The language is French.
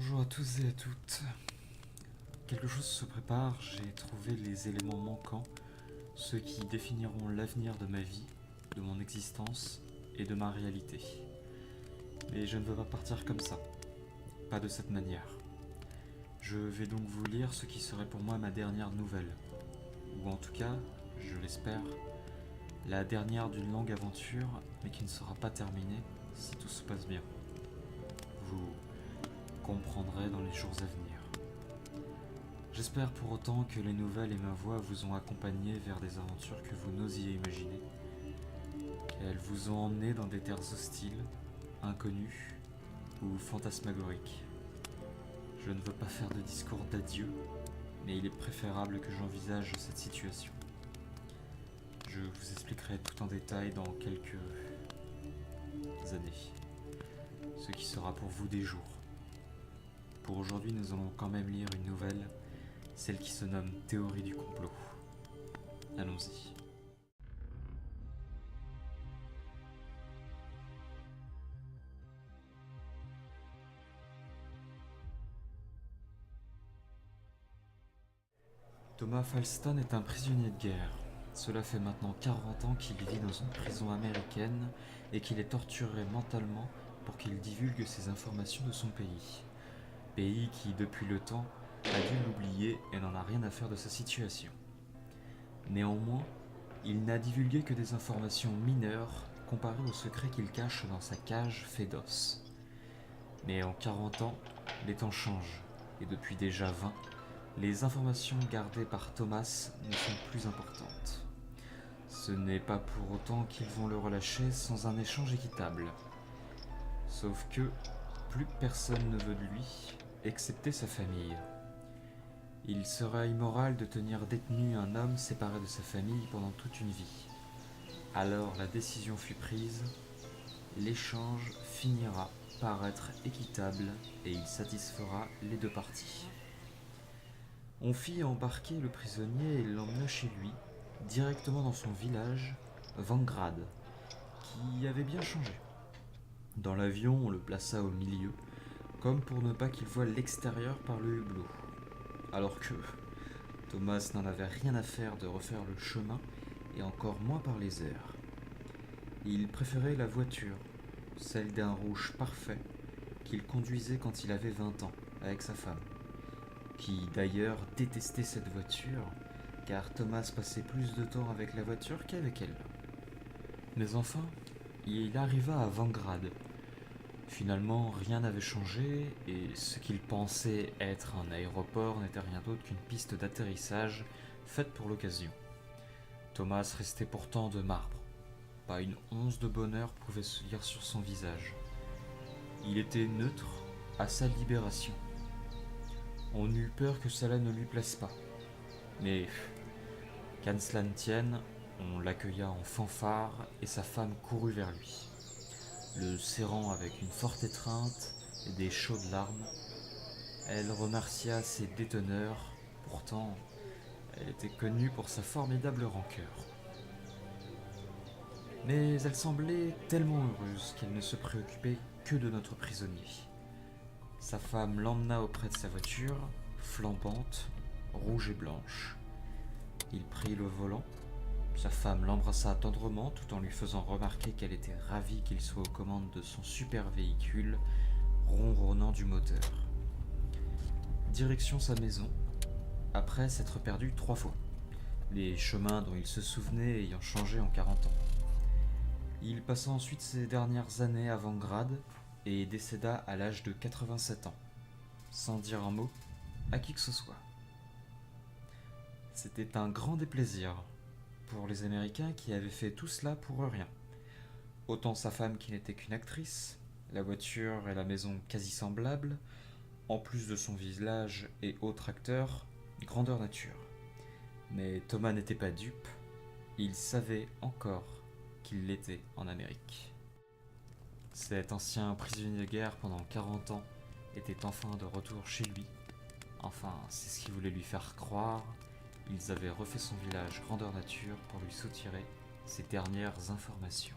Bonjour à tous et à toutes. Quelque chose se prépare, j'ai trouvé les éléments manquants, ceux qui définiront l'avenir de ma vie, de mon existence et de ma réalité. Mais je ne veux pas partir comme ça, pas de cette manière. Je vais donc vous lire ce qui serait pour moi ma dernière nouvelle, ou en tout cas, je l'espère, la dernière d'une longue aventure, mais qui ne sera pas terminée si tout se passe bien. Vous comprendrez dans les jours à venir. J'espère pour autant que les nouvelles et ma voix vous ont accompagné vers des aventures que vous n'osiez imaginer, qu'elles vous ont emmené dans des terres hostiles, inconnues ou fantasmagoriques. Je ne veux pas faire de discours d'adieu, mais il est préférable que j'envisage cette situation. Je vous expliquerai tout en détail dans quelques années, ce qui sera pour vous des jours. Pour aujourd'hui, nous allons quand même lire une nouvelle, celle qui se nomme Théorie du complot. Allons-y. Thomas Falston est un prisonnier de guerre. Cela fait maintenant 40 ans qu'il vit dans une prison américaine et qu'il est torturé mentalement pour qu'il divulgue ses informations de son pays. Pays qui, depuis le temps, a dû l'oublier et n'en a rien à faire de sa situation. Néanmoins, il n'a divulgué que des informations mineures comparées aux secrets qu'il cache dans sa cage fait d'os. Mais en 40 ans, les temps changent, et depuis déjà 20, les informations gardées par Thomas ne sont plus importantes. Ce n'est pas pour autant qu'ils vont le relâcher sans un échange équitable. Sauf que plus personne ne veut de lui, excepté sa famille. Il serait immoral de tenir détenu un homme séparé de sa famille pendant toute une vie. Alors la décision fut prise, l'échange finira par être équitable et il satisfera les deux parties. On fit embarquer le prisonnier et l'emmena chez lui, directement dans son village, Vangrad, qui avait bien changé. Dans l'avion, on le plaça au milieu, comme pour ne pas qu'il voie l'extérieur par le hublot. Alors que Thomas n'en avait rien à faire de refaire le chemin, et encore moins par les airs. Il préférait la voiture, celle d'un rouge parfait, qu'il conduisait quand il avait 20 ans, avec sa femme, qui d'ailleurs détestait cette voiture, car Thomas passait plus de temps avec la voiture qu'avec elle. Mais enfin, il arriva à Vangrad. Finalement, rien n'avait changé, et ce qu'il pensait être un aéroport n'était rien d'autre qu'une piste d'atterrissage faite pour l'occasion. Thomas restait pourtant de marbre. Pas une once de bonheur pouvait se lire sur son visage. Il était neutre à sa libération. On eut peur que cela ne lui plaise pas. Mais qu'à cela ne tienne, on l'accueilla en fanfare et sa femme courut vers lui. Le serrant avec une forte étreinte et des chaudes larmes, elle remercia ses déteneurs, pourtant elle était connue pour sa formidable rancœur. Mais elle semblait tellement heureuse qu'elle ne se préoccupait que de notre prisonnier. Sa femme l'emmena auprès de sa voiture, flambante, rouge et blanche. Il prit le volant. Sa femme l'embrassa tendrement tout en lui faisant remarquer qu'elle était ravie qu'il soit aux commandes de son super véhicule, ronronnant du moteur. Direction sa maison, après s'être perdu 3 fois, les chemins dont il se souvenait ayant changé en 40 ans. Il passa ensuite ses dernières années à Vangrad et décéda à l'âge de 87 ans, sans dire un mot à qui que ce soit. C'était un grand déplaisir pour les Américains qui avaient fait tout cela pour rien. Autant sa femme qui n'était qu'une actrice, la voiture et la maison quasi semblables, en plus de son village et autres acteurs, grandeur nature. Mais Thomas n'était pas dupe, il savait encore qu'il l'était en Amérique. Cet ancien prisonnier de guerre pendant 40 ans était enfin de retour chez lui. Enfin, c'est ce qu'il voulait lui faire croire. Ils avaient refait son village grandeur nature pour lui soutirer ses dernières informations.